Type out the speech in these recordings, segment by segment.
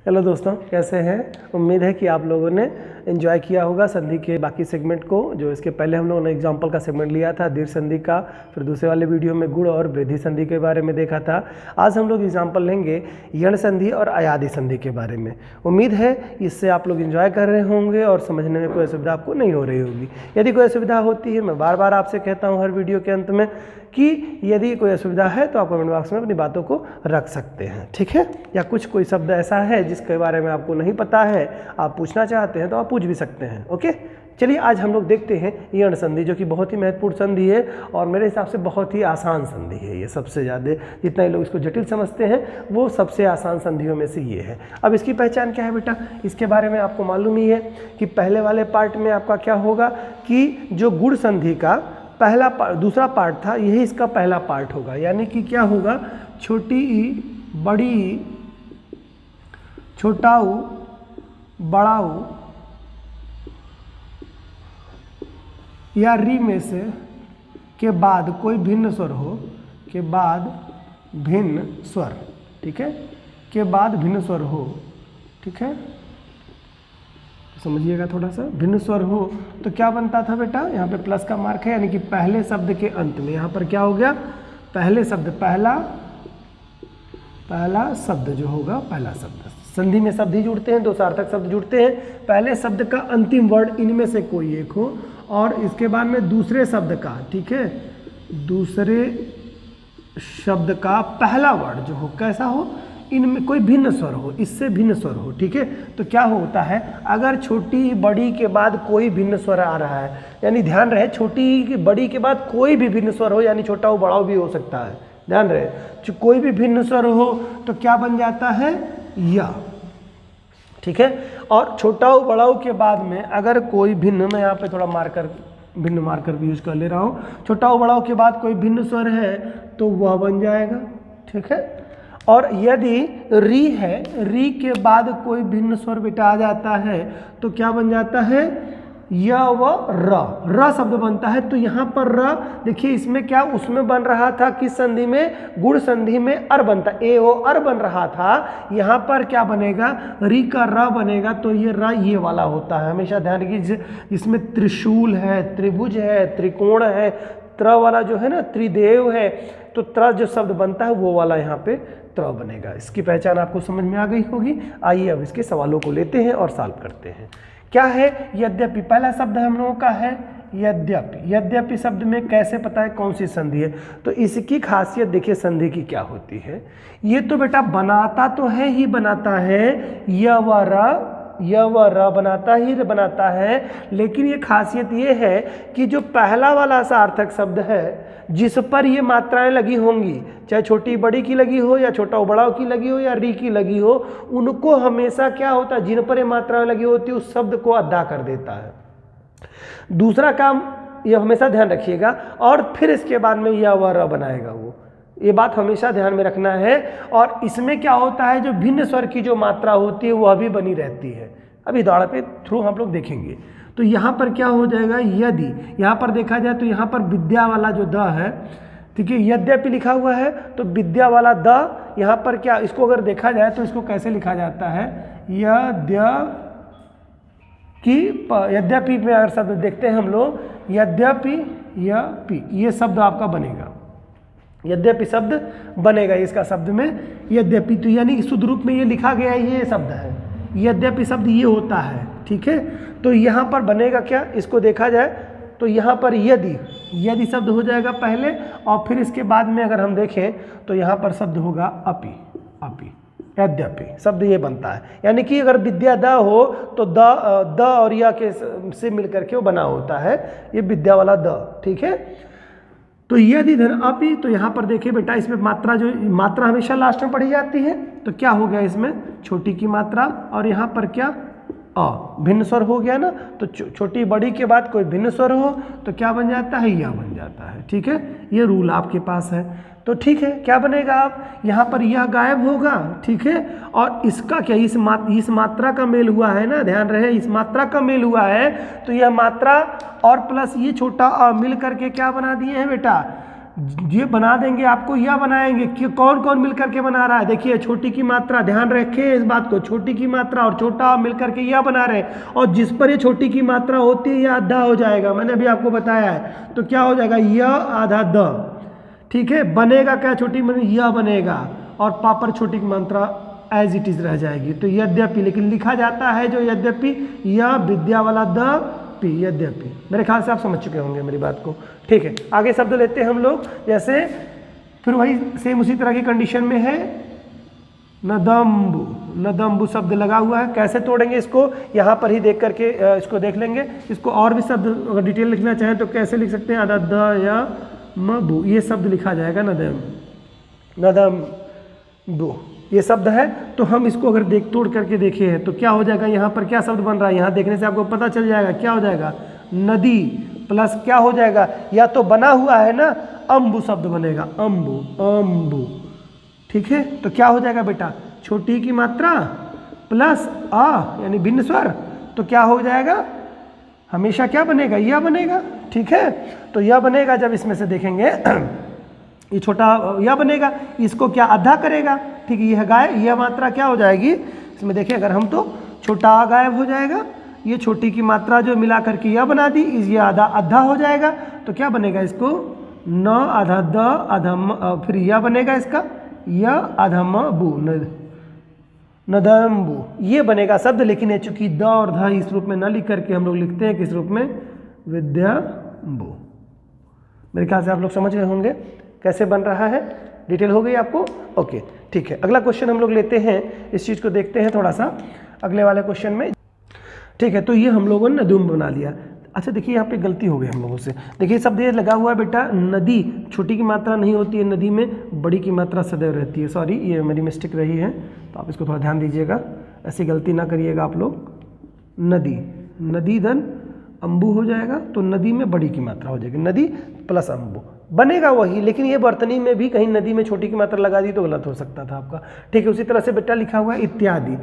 Hello दोस्तों, कैसे हैं। उम्मीद है कि आप लोगों ने एंजॉय किया होगा संधि के बाकी सेगमेंट को। जो इसके पहले हम लोगों ने एग्जांपल का सेगमेंट लिया था दीर्घ संधि का, फिर दूसरे वाले वीडियो में गुण और वृद्धि संधि के बारे में देखा था। आज हम लोग एग्जांपल लेंगे यण संधि और अयादि संधि के बारे में। उम्मीद है इससे आप लोग एंजॉय कर रहे होंगे और समझने में कोई असुविधा आपको नहीं हो रही होगी। यदि कोई असुविधा होती है, मैं बार बार आपसे कहता हूँ हर वीडियो के अंत में कि यदि कोई असुविधा है तो आप कमेंट बॉक्स में अपनी बातों को रख सकते हैं, ठीक है। या कोई शब्द ऐसा है जिसके बारे में आपको नहीं पता है, आप पूछना चाहते हैं तो आप पूछ भी सकते हैं, ओके। चलिए आज हम लोग देखते हैं यण संधि, जो कि बहुत ही महत्वपूर्ण संधि है और मेरे हिसाब से बहुत ही आसान संधि है। ये सबसे ज़्यादा जितना लोग इसको जटिल समझते हैं वो सबसे आसान संधियों में से ये है। अब इसकी पहचान क्या है बेटा, इसके बारे में आपको मालूम ही है कि पहले वाले पार्ट में आपका क्या होगा कि जो गुण संधि का पहला दूसरा पार्ट था, यही इसका पहला पार्ट होगा। यानी कि क्या होगा, छोटी ई बड़ी ई, छोटा ऊ बड़ा ऊ या री में से के बाद कोई भिन्न स्वर हो, के बाद भिन्न स्वर, ठीक है, के बाद भिन्न स्वर हो, ठीक है। समझिएगा थोड़ा सा, भिन्न स्वर हो तो क्या बनता था बेटा, यहाँ पे प्लस का मार्क है, यानी कि पहले शब्द के अंत में यहाँ पर क्या हो गया, पहले शब्द पहला शब्द जो होगा, पहला शब्द। संधि में शब्द ही जुड़ते हैं, दो सार्थक शब्द जुड़ते हैं, पहले शब्द का अंतिम वर्ड इनमें से कोई एक हो और इसके बाद में दूसरे शब्द का, ठीक है, दूसरे शब्द का पहला वर्ड जो हो कैसा हो, इनमें कोई भिन्न स्वर हो, इससे भिन्न स्वर हो, ठीक है। तो क्या होता है, अगर छोटी बड़ी के बाद कोई भिन्न स्वर आ रहा है, यानी ध्यान रहे छोटी बड़ी के बाद कोई भी भिन्न स्वर हो, यानी छोटा हो बड़ा हो भी हो सकता है, ध्यान रहे कोई भी भिन्न स्वर हो तो क्या बन जाता है, या, ठीक है। और छोटा हो बड़ा हो के बाद में अगर कोई भिन्न, मैं यहाँ पे थोड़ा भिन्न मार्कर भी यूज कर ले रहा हूँ, छोटा हो बड़ा हो के बाद कोई भिन्न स्वर है तो वह बन जाएगा, ठीक है। और यदि री है, री के बाद कोई भिन्न स्वर बेटा आ जाता है तो क्या बन जाता है, य व र शब्द बनता है। तो यहाँ पर र देखिए, इसमें क्या उसमें बन रहा था, किस संधि में, गुण संधि में अर बनता, ए ओ अर बन रहा था, यहाँ पर क्या बनेगा, री का र बनेगा। तो ये र ये वाला होता है, हमेशा ध्यान रखिए। इसमें त्रिशूल है, त्रिभुज है, त्रिकोण है, त्र वाला जो है ना, त्रिदेव है, तो त्र जो शब्द बनता है वो वाला यहाँ पे त्र बनेगा। इसकी पहचान आपको समझ में आ गई होगी। आइए अब इसके सवालों को लेते हैं और सॉल्व करते हैं। क्या है यद्यपि, पहला शब्द हम लोगों का है यद्यपि। यद्यपि शब्द में कैसे पता है कौन सी संधि है, तो इसकी खासियत देखिए संधि की क्या होती है। ये तो बेटा बनाता तो है ही बनाता है, य व र बनाता है, लेकिन ये खासियत ये है कि जो पहला वाला सार्थक शब्द है जिस पर ये मात्राएं लगी होंगी, चाहे छोटी बड़ी की लगी हो या छोटा बड़ा की लगी हो या री की लगी हो, उनको हमेशा क्या होता है, जिन पर ये मात्राएं लगी होती है उस शब्द को अदा कर देता है। दूसरा काम ये हमेशा ध्यान रखिएगा, और फिर इसके बाद में य व र बनाएगा वो, ये बात हमेशा ध्यान में रखना है। और इसमें क्या होता है, जो भिन्न स्वर की जो मात्रा होती है वह भी बनी रहती है। अभी दौड़ पे थ्रू हम लोग देखेंगे। तो यहाँ पर क्या हो जाएगा, यदि यहाँ पर देखा जाए तो यहाँ पर विद्या वाला जो द है, ठीक है, यद्यपि लिखा हुआ है तो विद्या वाला द यहाँ पर क्या, इसको अगर देखा जाए तो इसको कैसे लिखा जाता है, यद्यपि में अगर शब्द देखते हैं हम लोग, यद्यपि ये शब्द आपका बनेगा, यद्यपि शब्द बनेगा इसका शब्द में यद्यपि। तो यानी शुद्ध रूप में ये लिखा गया ये शब्द है, यद्यपि शब्द ये होता है, ठीक है। तो यहाँ पर बनेगा क्या, इसको देखा जाए तो यहाँ पर यदि शब्द हो जाएगा पहले, और फिर इसके बाद में अगर हम देखें तो यहाँ पर शब्द होगा अपि, यद्यपि शब्द ये बनता है। यानी कि अगर विद्या द हो तो द और या के से मिलकर के वो बना होता है, ये विद्या वाला द, ठीक है। तो यदि धन अपि, तो यहाँ पर देखिए बेटा, इसमें मात्रा हमेशा लास्ट में पढ़ी जाती है, तो क्या हो गया, इसमें छोटी की मात्रा और यहाँ पर क्या भिन्न स्वर हो गया ना। तो छोटी बड़ी के बाद कोई भिन्न स्वर हो तो क्या बन जाता है, या बन जाता है, ठीक है। ये रूल आपके पास है। तो ठीक है, क्या बनेगा, आप यहाँ पर यह गायब होगा, ठीक है। और इसका क्या, इस मात्रा का मेल हुआ है ना, ध्यान रहे इस मात्रा का मेल हुआ है, तो यह मात्रा और प्लस ये छोटा मिल करके क्या बना दिए हैं बेटा, ये बना देंगे आपको, यह बनाएंगे कि कौन कौन मिलकर के बना रहा है। देखिए छोटी की मात्रा, ध्यान रखें इस बात को, छोटी की मात्रा और छोटा मिलकर के यह बना रहे हैं, और जिस पर ये छोटी की मात्रा होती है यह आधा हो जाएगा, मैंने अभी आपको बताया है। तो क्या हो जाएगा, यह आधा द, ठीक है। बनेगा क्या, छोटी में यह बनेगा, और पापर छोटी की मात्रा एज इट इज रह जाएगी। तो यद्यपि, लेकिन लिखा जाता है जो यद्यपि, यह विद्या वाला द पी, यद्यपि। मेरे ख्याल से आप समझ चुके होंगे मेरी बात को, ठीक है। आगे शब्द लेते हैं हम लोग, जैसे फिर वही सेम उसी तरह की कंडीशन में है नदम्बु। नदम्बु शब्द लगा हुआ है, कैसे तोड़ेंगे इसको, यहाँ पर ही देख करके इसको देख लेंगे। इसको और भी शब्द अगर डिटेल लिखना चाहें तो कैसे लिख सकते हैं, आधा द या मबु, ये शब्द लिखा जाएगा नदम्बु, ये शब्द है। तो हम इसको अगर तोड़ करके देखे हैं तो क्या हो जाएगा, यहाँ पर क्या शब्द बन रहा है, यहाँ देखने से आपको पता चल जाएगा क्या हो जाएगा, नदी प्लस क्या हो जाएगा, या तो बना हुआ है ना, अम्बु शब्द बनेगा, अम्बु, अम्बु, ठीक है। तो क्या हो जाएगा बेटा, छोटी की मात्रा प्लस आ यानी भिन्न स्वर, तो क्या हो जाएगा, हमेशा क्या बनेगा, यह बनेगा, ठीक है। तो यह बनेगा, जब इसमें से देखेंगे ये छोटा यह बनेगा, इसको क्या आधा करेगा, ठीक है। यह गायब, यह मात्रा क्या हो जाएगी, इसमें देखें अगर हम, तो छोटा आ गायब हो जाएगा, ये छोटी की मात्रा जो मिला करके यह बना दी, ये आधा आधा हो जाएगा। तो क्या बनेगा, इसको न आधा द आधा म, फिर यह बनेगा इसका यह आधा म बू, नदम्बु, ये बनेगा शब्द। लेकिन ये चूंकि द और ध इस रूप में न लिख करके हम लोग लिखते हैं किस रूप में, विद्याम्बु। मेरे ख्याल से आप लोग समझ गए होंगे कैसे बन रहा है, डिटेल हो गई आपको, ओके ठीक है। अगला क्वेश्चन हम लोग लेते हैं, इस चीज़ को देखते हैं थोड़ा सा अगले वाले क्वेश्चन में, ठीक है। तो ये हम लोगों ने नदुम बना लिया। अच्छा देखिए यहाँ पे गलती हो गई हम लोगों से, देखिए शब्द ये लगा हुआ है बेटा नदी, छोटी की मात्रा नहीं होती है नदी में, बड़ी की मात्रा सदैव रहती है। सॉरी ये मेरी मिस्टेक रही है, तो आप इसको थोड़ा ध्यान दीजिएगा, ऐसी गलती ना करिएगा आप लोग। नदी, नदी धन अम्बु हो जाएगा, तो नदी में बड़ी की मात्रा हो जाएगी, नदी प्लस अम्बु बनेगा वही, लेकिन ये वर्तनी में भी कहीं नदी में छोटी की मात्रा लगा दी तो गलत हो सकता था आपका, ठीक है। उसी तरह से बेटा लिखा हुआ है इत्यादि,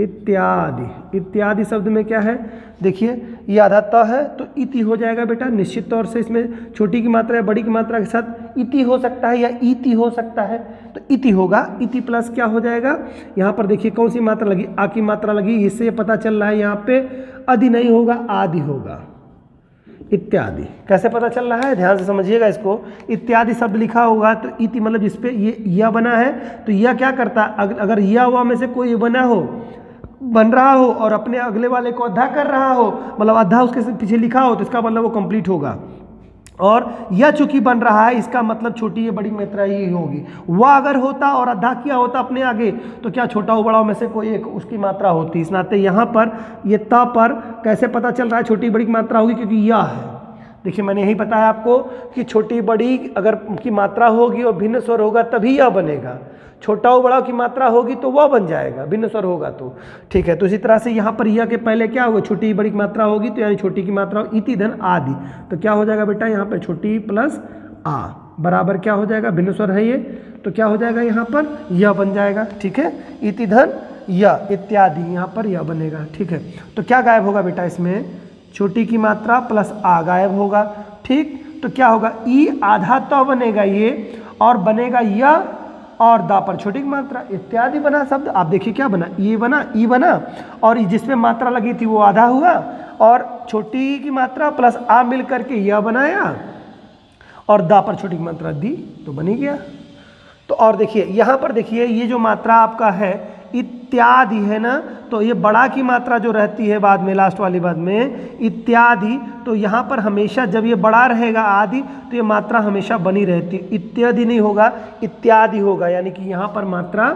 इत्यादि, इत्यादि शब्द में क्या है, देखिए ये आधा त है तो इति हो जाएगा बेटा, निश्चित तौर से इसमें छोटी की मात्रा या बड़ी की मात्रा के साथ इति हो सकता है या इति हो सकता है, तो इति होगा। इति प्लस क्या हो जाएगा, यहाँ पर देखिए कौन सी मात्रा लगी, आ की मात्रा लगी, इससे पता चल रहा है यहाँ पे अधि नहीं होगा, आदि होगा। इत्यादि कैसे पता चल रहा है, ध्यान से समझिएगा इसको। इत्यादि शब्द लिखा होगा तो इति मतलब जिसपे ये यह बना है, तो यह क्या करता है, अगर यह हुआ में से कोई बना हो, बन रहा हो और अपने अगले वाले को अद्धा कर रहा हो, मतलब अद्धा उसके पीछे लिखा हो, तो इसका मतलब वो कंप्लीट होगा। और यह चूंकि बन रहा है इसका मतलब छोटी या बड़ी मात्रा ही होगी। वह अगर होता और अद्धा किया होता अपने आगे, तो क्या छोटा हो बड़ा में से कोई एक उसकी मात्रा होती। इस नाते यहाँ पर ये त पर कैसे पता चल रहा है छोटी बड़ी की मात्रा होगी, क्योंकि यह है। देखिए मैंने यही बताया आपको कि छोटी बड़ी अगर की मात्रा होगी और भिन्न स्वर होगा तभी यह बनेगा, छोटा और बड़ा की मात्रा होगी तो वह बन जाएगा, भिन्न स्वर होगा तो, ठीक है। तो इसी तरह से यहाँ पर यह के पहले क्या होगा, छोटी बड़ी की मात्रा होगी, तो यानी छोटी की मात्रा इति धन आदि, तो क्या हो जाएगा बेटा, यहाँ पर छोटी प्लस आ बराबर क्या हो जाएगा, भिन्न स्वर है ये, तो क्या हो जाएगा यहाँ पर यह बन जाएगा, ठीक है। इति धन यह इत्यादि, यहाँ पर यह बनेगा, ठीक है। तो क्या गायब होगा बेटा, इसमें छोटी की मात्रा प्लस आ गायब होगा, ठीक। तो क्या होगा, ई आधा तो बनेगा ये, और बनेगा यह और दा पर छोटी की मात्रा, इत्यादि बना शब्द। आप देखिए क्या बना, ये बना, ई बना, और जिसमें मात्रा लगी थी वो आधा हुआ, और छोटी की मात्रा प्लस आ मिल करके यह बनाया, और दा पर छोटी की मात्रा दी, तो बन ही गया। तो और देखिए यहाँ पर देखिए ये जो मात्रा आपका है इत्यादि है ना, तो ये बड़ा की मात्रा जो रहती है बाद में, लास्ट वाली बाद में इत्यादि, तो यहाँ पर हमेशा जब ये बड़ा रहेगा आदि, तो ये मात्रा हमेशा बनी रहती है, इत्यादि नहीं होगा, इत्यादि होगा। यानी कि यहाँ पर मात्रा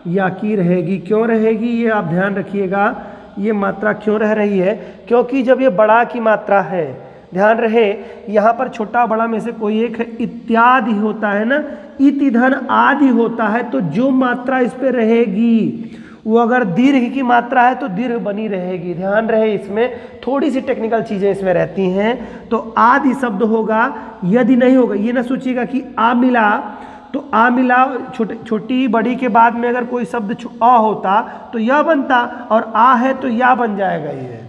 या की रहेगी। क्यों रहेगी ये आप ध्यान रखिएगा, ये मात्रा क्यों रह रही है, क्योंकि जब ये बड़ा की मात्रा है, ध्यान रहे यहाँ पर छोटा बड़ा में से कोई एक इत्यादि होता है ना, इति धन आदि होता है, तो जो मात्रा इस पे रहेगी वो अगर दीर्घ की मात्रा है तो दीर्घ बनी रहेगी। ध्यान रहे इसमें थोड़ी सी टेक्निकल चीजें इसमें रहती हैं। तो आदि शब्द होगा, यदि नहीं होगा, ये ना सोचिएगा कि आ मिला तो आ मिला, छोटी बड़ी के बाद में अगर कोई शब्द अ होता तो यह बनता, और आ है तो या बन जाएगा ये।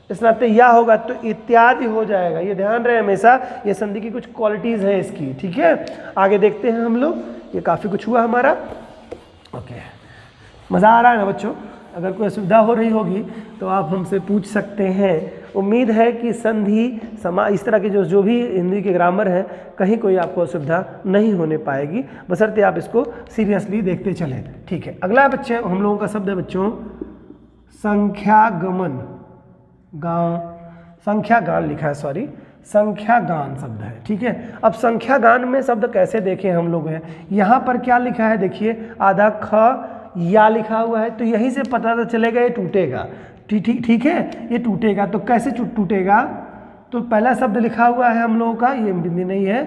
इस नाते या होगा तो इत्यादि हो जाएगा। ये ध्यान रहे हमेशा, ये संधि की कुछ क्वालिटीज हैं इसकी, ठीक है। आगे देखते हैं हम लोग, ये काफ़ी कुछ हुआ हमारा। ओके, मज़ा आ रहा है ना बच्चों? अगर कोई असुविधा हो रही होगी तो आप हमसे पूछ सकते हैं। उम्मीद है कि संधि इस तरह के जो भी हिंदी के ग्रामर हैं, कहीं कोई आपको असुविधा नहीं होने पाएगी, बशर्ते आप इसको सीरियसली देखते चलें, ठीक है। अगला बच्चे हम लोगों का शब्द है बच्चों संख्यागमन। संख्या गान लिखा है, सॉरी, संख्या गान शब्द है, ठीक है। अब संख्या गान में शब्द कैसे देखें हम लोग हैं, यहाँ पर क्या लिखा है देखिए, आधा ख या लिखा हुआ है, तो यहीं से पता तो चलेगा ये टूटेगा, ठीक है, ये टूटेगा। तो कैसे टूटेगा? तो पहला शब्द लिखा हुआ है हम लोगों का, ये बिंदी नहीं है,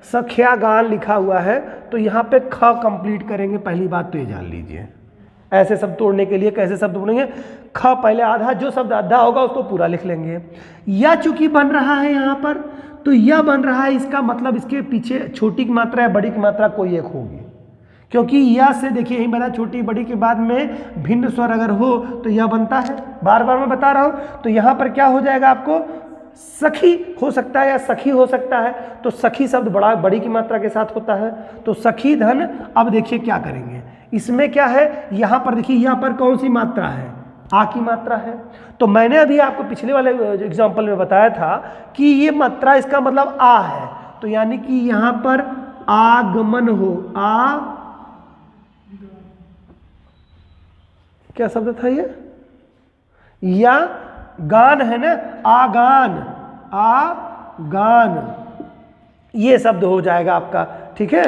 सख्या गान लिखा हुआ है, तो यहाँ पे ख कंप्लीट करेंगे। पहली बात तो ये जान लीजिए, ऐसे शब्द तोड़ने के लिए कैसे शब्द तोड़ेंगे, ख पहले आधा, जो शब्द आधा होगा उसको पूरा लिख लेंगे। या चूंकि बन रहा है यहाँ पर, तो यह बन रहा है, इसका मतलब इसके पीछे छोटी की मात्रा या बड़ी की मात्रा कोई एक होगी, क्योंकि या से देखिए यही बना, छोटी बड़ी के बाद में भिन्न स्वर अगर हो तो यह बनता है, बार बार मैं बता रहा हूँ। तो यहाँ पर क्या हो जाएगा आपको, सखी हो सकता है या सखी हो सकता है, तो सखी शब्द बड़ी की मात्रा के साथ होता है, तो सखी धन। अब देखिए क्या करेंगे, इसमें क्या है, यहाँ पर देखिए, यहाँ पर कौन सी मात्रा है, आ की मात्रा है। तो मैंने अभी आपको पिछले वाले एग्जाम्पल में बताया था कि ये मात्रा, इसका मतलब आ है, तो यानी कि यहाँ पर आगमन हो, आ क्या शब्द था ये, या गान है ना, आगान, आगान, ये शब्द हो जाएगा आपका, ठीक है।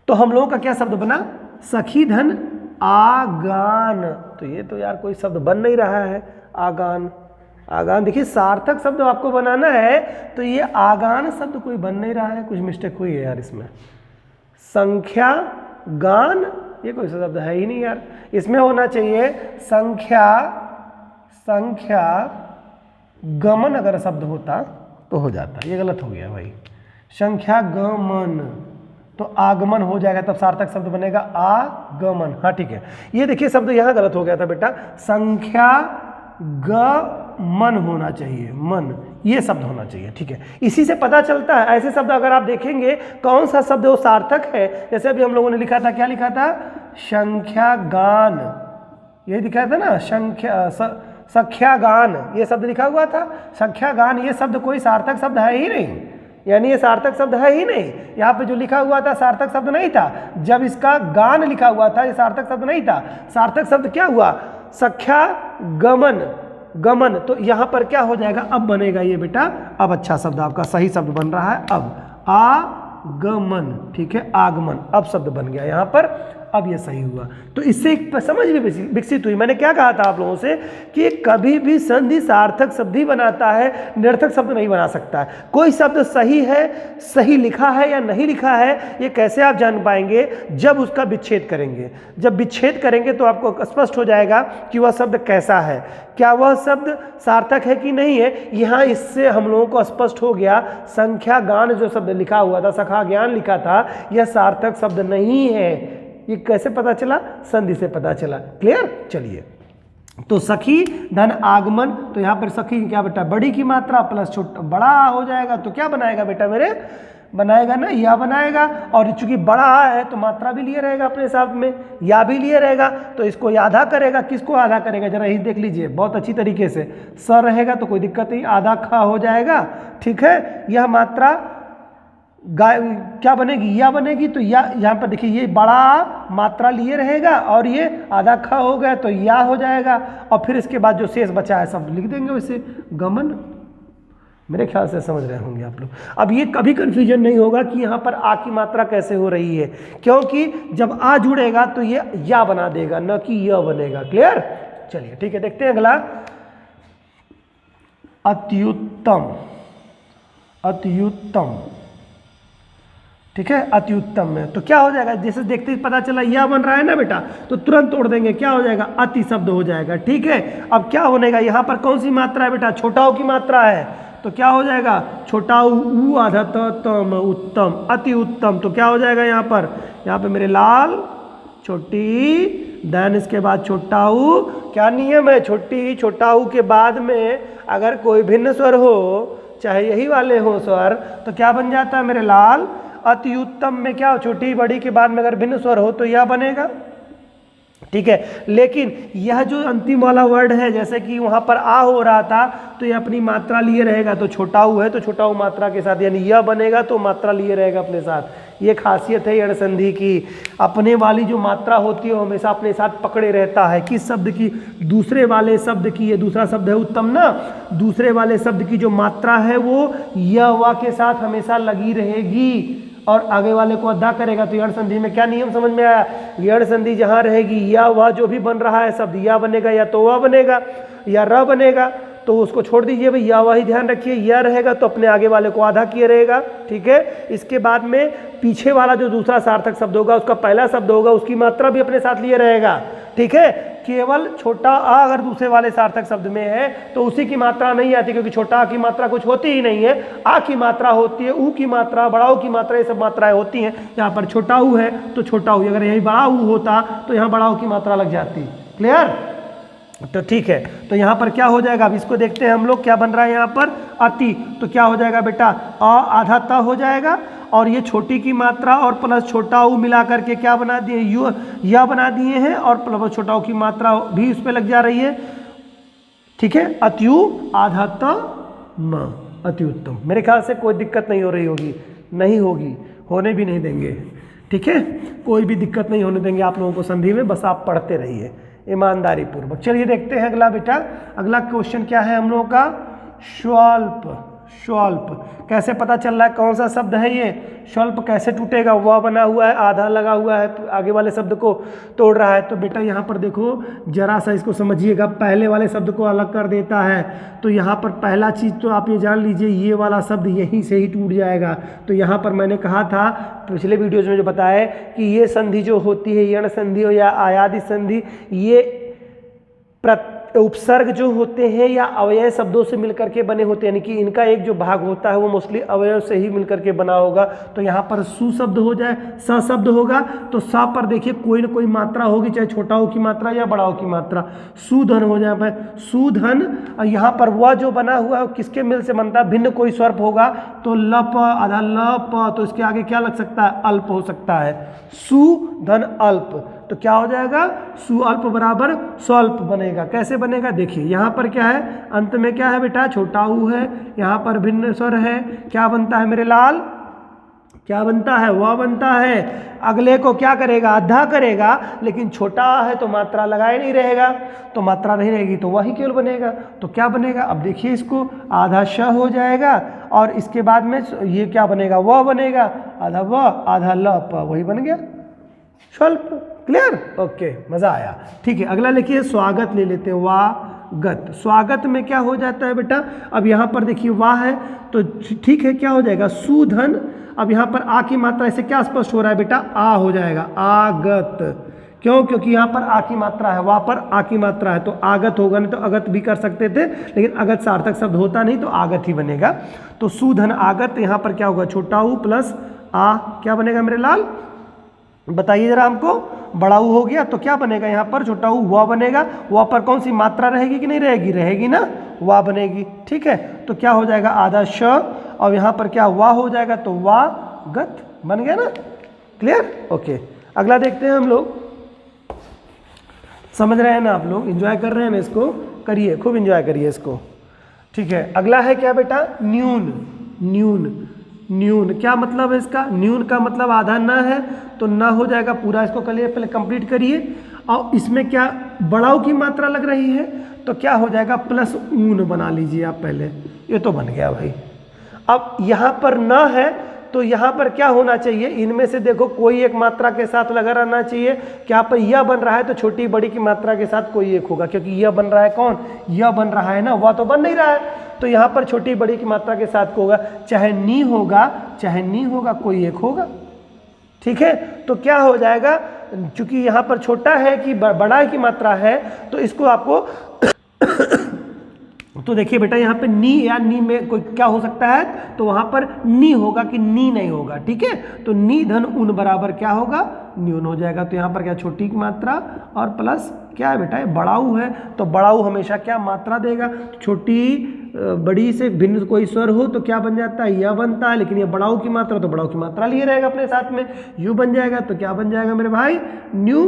तो हम लोगों का क्या शब्द बना, सखी धन आगान। तो ये तो यार कोई शब्द बन नहीं रहा है, आगान, आगान। देखिए सार्थक शब्द आपको बनाना है, तो ये आगान शब्द कोई बन नहीं रहा है, कुछ मिस्टेक हुई है यार इसमें। संख्या गान, ये कोई शब्द है ही नहीं यार, इसमें होना चाहिए संख्या, संख्या गमन अगर शब्द होता तो हो जाता, ये गलत हो गया भाई, संख्या गमन, तो आगमन हो जाएगा, तब सार्थक शब्द बनेगा आगमन। हाँ ठीक है, ये देखिए शब्द यहाँ गलत हो गया था बेटा, संख्या गमन होना चाहिए, मन, ये शब्द होना चाहिए, ठीक है। इसी से पता चलता है, ऐसे शब्द अगर आप देखेंगे कौन सा शब्द वो सार्थक है, जैसे अभी हम लोगों ने लिखा था, क्या लिखा था, संख्या गान, यही दिखाया था ना, सख्या गान, ये शब्द लिखा हुआ था, सख्या गान, ये शब्द कोई सार्थक शब्द है ही नहीं, यानी ये सार्थक शब्द है ही नहीं। यहाँ पे जो लिखा हुआ था सार्थक शब्द नहीं था, जब इसका गान लिखा हुआ था ये सार्थक शब्द नहीं था। सार्थक शब्द क्या हुआ, सख्या गमन, गमन, तो यहाँ पर क्या हो जाएगा, अब बनेगा ये बेटा, अब अच्छा शब्द आपका सही शब्द बन रहा है, अब आगमन, ठीक है, आगमन, अब शब्द बन गया यहाँ पर, अब ये सही हुआ। तो इससे एक समझ भी विकसित हुई। मैंने क्या कहा था आप लोगों से कि कभी भी संधि सार्थक शब्द ही बनाता है, निरर्थक शब्द नहीं बना सकता है। कोई शब्द सही है, सही लिखा है या नहीं लिखा है, ये कैसे आप जान पाएंगे, जब उसका विच्छेद करेंगे। जब विच्छेद करेंगे तो आपको स्पष्ट हो जाएगा कि वह शब्द कैसा है, क्या वह शब्द सार्थक है कि नहीं है। यहाँ इससे हम लोगों को स्पष्ट हो गया, संख्या गान जो शब्द लिखा हुआ था, सखा ज्ञान लिखा था, यह सार्थक शब्द नहीं है। ये कैसे पता चला, संधि से पता चला। क्लियर, चलिए। तो सखी धन आगमन, तो यहाँ पर सखी क्या बेटा, बड़ी की मात्रा प्लस छोटा, बड़ा हो जाएगा, तो क्या बनाएगा बेटा मेरे, बनाएगा ना, या बनाएगा। और चूंकि बड़ा है तो मात्रा भी लिए रहेगा अपने हिसाब में, या भी लिए रहेगा, तो इसको आधा करेगा। किसको आधा करेगा, जरा यही देख लीजिए बहुत अच्छी तरीके से। स रहेगा तो कोई दिक्कत नहीं, आधा खा हो जाएगा, ठीक है। यह मात्रा क्या बनेगी, या बनेगी, तो या यहाँ पर देखिए ये बड़ा मात्रा लिए रहेगा और ये आधा खा हो गया तो या हो जाएगा, और फिर इसके बाद जो शेष बचा है सब लिख देंगे वैसे, गमन। मेरे ख्याल से समझ रहे होंगे आप लोग। अब ये कभी कंफ्यूजन नहीं होगा कि यहाँ पर आ की मात्रा कैसे हो रही है, क्योंकि जब आ जुड़ेगा तो ये या बना देगा, न कि य बनेगा। क्लियर, चलिए ठीक है, देखते हैं अगला, अत्युत्तम, अत्युत्तम, ठीक है, अति उत्तम में। तो क्या हो जाएगा, जैसे देखते ही पता चला यह बन रहा है ना बेटा, तो तुरंत तोड़ देंगे, क्या हो जाएगा, अति शब्द हो जाएगा, ठीक है। अब क्या होनेगा, यहाँ पर कौन सी मात्रा है बेटा, छोटा ऊ की मात्रा है, तो क्या हो जाएगा, छोटा ऊ आधा तम, उत्तम, अति उत्तम, तो क्या हो जाएगा यहाँ पर मेरे लाल छोटी देन इसके बाद छोटा ऊ। क्या नियम है, छोटा ऊ के बाद में अगर कोई भिन्न स्वर हो, चाहे यही वाले हो स्वर, तो क्या बन जाता है मेरे लाल, अति उत्तम में क्या हो, छोटी बड़ी के बाद में अगर भिन्न स्वर हो तो यह बनेगा। ठीक है, लेकिन यह जो अंतिम वाला वर्ड है, जैसे कि वहां पर आ हो रहा था तो यह अपनी मात्रा लिए रहेगा, तो छोटा ऊ है तो छोटा ऊ मात्रा के साथ, यानी यह बनेगा तो मात्रा लिए रहेगा अपने साथ। ये खासियत है यण संधि की, अपने वाली जो मात्रा होती है वो हमेशा अपने साथ पकड़े रहता है। किस शब्द की, दूसरे वाले शब्द की, ये दूसरा शब्द है उत्तम ना, दूसरे वाले शब्द की जो मात्रा है वो य व के साथ हमेशा लगी रहेगी और आगे वाले को अदा करेगा। तो यण संधि में क्या नियम समझ में आया, यण संधि जहां रहेगी या वह जो भी बन रहा है शब्द या बनेगा या तो वह बनेगा या र बनेगा, तो उसको छोड़ दीजिए भाई, या वही ध्यान रखिए, या रहेगा तो अपने आगे वाले को आधा किए रहेगा। ठीक है, इसके बाद में पीछे वाला जो दूसरा सार्थक शब्द होगा उसका पहला शब्द होगा, उसकी मात्रा भी अपने साथ लिए रहेगा। ठीक है, केवल छोटा आ अगर दूसरे वाले सार्थक शब्द में है तो उसी की मात्रा नहीं आती, क्योंकि छोटा आ की मात्रा कुछ होती ही नहीं है, आ की मात्रा होती है, ऊ की मात्रा, बड़ा ऊ की मात्रा, ये सब मात्राएं होती हैं। यहाँ पर छोटा ऊ है तो छोटा ऊ, अगर यही बड़ा ऊ होता तो यहाँ बड़ा ऊ की मात्रा लग जाती। क्लियर, तो ठीक है, तो यहाँ पर क्या हो जाएगा, अब इसको देखते हैं हम लोग, क्या बन रहा है यहाँ पर, अति, तो क्या हो जाएगा बेटा, अ आधा त हो जाएगा, और ये छोटी की मात्रा और प्लस छोटा ऊ मिला करके क्या बना दिए, यू या बना दिए हैं, और प्लस छोटा ऊ की मात्रा भी उस पर लग जा रही है। ठीक है, अत्यु आधा त म, अति उत्तम। मेरे ख्याल से कोई दिक्कत नहीं हो रही होगी, नहीं होगी, होने भी नहीं देंगे। ठीक है, कोई भी दिक्कत नहीं होने देंगे आप लोगों को संधि में, बस आप पढ़ते रहिए ईमानदारी पूर्वक। चलिए देखते हैं अगला बेटा, अगला क्वेश्चन क्या है हम लोगों का, स्वल्प। स्वल्प कैसे पता चल रहा है कौन सा शब्द है ये, स्वल्प कैसे टूटेगा, वह बना हुआ है, आधा लगा हुआ है, आगे वाले शब्द को तोड़ रहा है। तो बेटा यहाँ पर देखो जरा सा इसको समझिएगा, पहले वाले शब्द को अलग कर देता है, तो यहाँ पर पहला चीज़ तो आप ये जान लीजिए, ये वाला शब्द यहीं से ही टूट जाएगा। तो यहाँ पर मैंने कहा था पिछले वीडियोज में जो बताया कि ये संधि जो होती है, यण संधि हो या आयादी संधि, ये उपसर्ग जो होते हैं या अवयव शब्दों से मिलकर के बने होते हैं, यानी कि इनका एक जो भाग होता है वो मोस्टली अवयव से ही मिलकर के बना होगा। तो यहाँ पर सु शब्द हो जाए, स शब्द होगा, तो स पर देखिए कोई ना कोई मात्रा होगी, चाहे छोटा हो की मात्रा या बड़ा हो की मात्रा। सुधन हो जाए पर सुधन, यहाँ पर वह जो बना हुआ है किसके मिल से बनता है, भिन्न कोई स्वर्प होगा, तो लप आधा लप, तो इसके आगे क्या लग सकता है, अल्प हो सकता है, सुधन अल्प। तो क्या हो जाएगा, सुअल्प बराबर स्वल्प बनेगा। कैसे बनेगा देखिए, यहाँ पर क्या है, अंत में क्या है बेटा, छोटा ऊ है, यहाँ पर भिन्न स्वर है, क्या बनता है मेरे लाल, क्या बनता है, वह बनता है। अगले को क्या करेगा, आधा करेगा, लेकिन छोटा है तो मात्रा लगाए नहीं रहेगा, तो मात्रा नहीं रहेगी तो वही केवल बनेगा। तो क्या बनेगा, अब देखिए इसको, आधा श हो जाएगा और इसके बाद में ये क्या बनेगा, वह बनेगा, आधा व आधा ल प, वही बन गया स्वल्प। क्लियर, ओके, मजा आया। ठीक है, अगला लिखिए स्वागत ले लेते हैं, वागत। स्वागत में क्या हो जाता है बेटा, अब यहाँ पर देखिए वाह है तो ठीक है, क्या हो जाएगा, सुधन। अब यहाँ पर आ की मात्रा से क्या स्पष्ट हो रहा है बेटा, आ हो जाएगा, आगत। क्यों, क्योंकि यहाँ पर आ की मात्रा है, वहाँ पर आ की मात्रा है, तो आगत होगा, नहीं तो अगत भी कर सकते थे, लेकिन अगत सार्थक शब्द होता नहीं तो आगत ही बनेगा। तो सुधन आगत, यहाँ पर क्या होगा, छोटा ऊ प्लस आ, क्या बनेगा मेरे लाल, बताइए जरा हमको, बड़ा ऊ हो गया तो क्या बनेगा, यहाँ पर छोटा ऊ वह बनेगा, वह पर कौन सी मात्रा रहेगी कि नहीं रहेगी, रहेगी ना, वाह बनेगी। ठीक है, तो क्या हो जाएगा, आधा श, और यहाँ पर क्या वाह हो जाएगा, तो वाह गत बन गया ना। Clear, okay. अगला देखते हैं हम लोग, समझ रहे हैं ना आप लोग, एंजॉय कर रहे हैं ना, इसको करिए, खूब एंजॉय करिए इसको। ठीक है, अगला है क्या बेटा, न्यून। न्यून, न्यून क्या मतलब है इसका, न्यून का मतलब आधा न है, तो न हो जाएगा पूरा, इसको करिए, पहले कंप्लीट करिए। और इसमें क्या बड़ाऊ की मात्रा लग रही है, तो क्या हो जाएगा, प्लस ऊन बना लीजिए आप पहले, ये तो बन गया भाई। अब यहाँ पर न है तो यहाँ पर क्या होना चाहिए, इनमें से देखो कोई एक मात्रा के साथ लगा रहना चाहिए। क्या पर यह बन रहा है तो छोटी बड़ी की मात्रा के साथ कोई एक होगा, क्योंकि यह बन रहा है कौन, यह बन रहा है ना, वह तो बन नहीं रहा है, तो यहाँ पर छोटी बड़ी की मात्रा के साथ होगा, चाहे नी होगा चाहे नी होगा, कोई एक होगा। ठीक है, तो क्या हो जाएगा, चूंकि यहाँ पर छोटा है कि बड़ा की मात्रा है, तो इसको आपको तो देखिए बेटा यहाँ पे नी या नी में कोई क्या हो सकता है, तो वहां पर नी होगा कि नी नहीं होगा, ठीक है। तो नी धन उन बराबर क्या होगा, न्यून हो जाएगा। तो यहाँ पर क्या छोटी की मात्रा और प्लस क्या है बेटा, ये बड़ाऊ है, तो बड़ाऊ हमेशा क्या मात्रा देगा। छोटी बड़ी से भिन्न कोई स्वर हो तो क्या बन जाता है, यह बनता है, लेकिन ये बड़ाऊ की मात्रा तो बड़ाऊ की मात्रा लिए रहेगा अपने साथ में, यू बन जाएगा। तो क्या बन जाएगा मेरे भाई, न्यू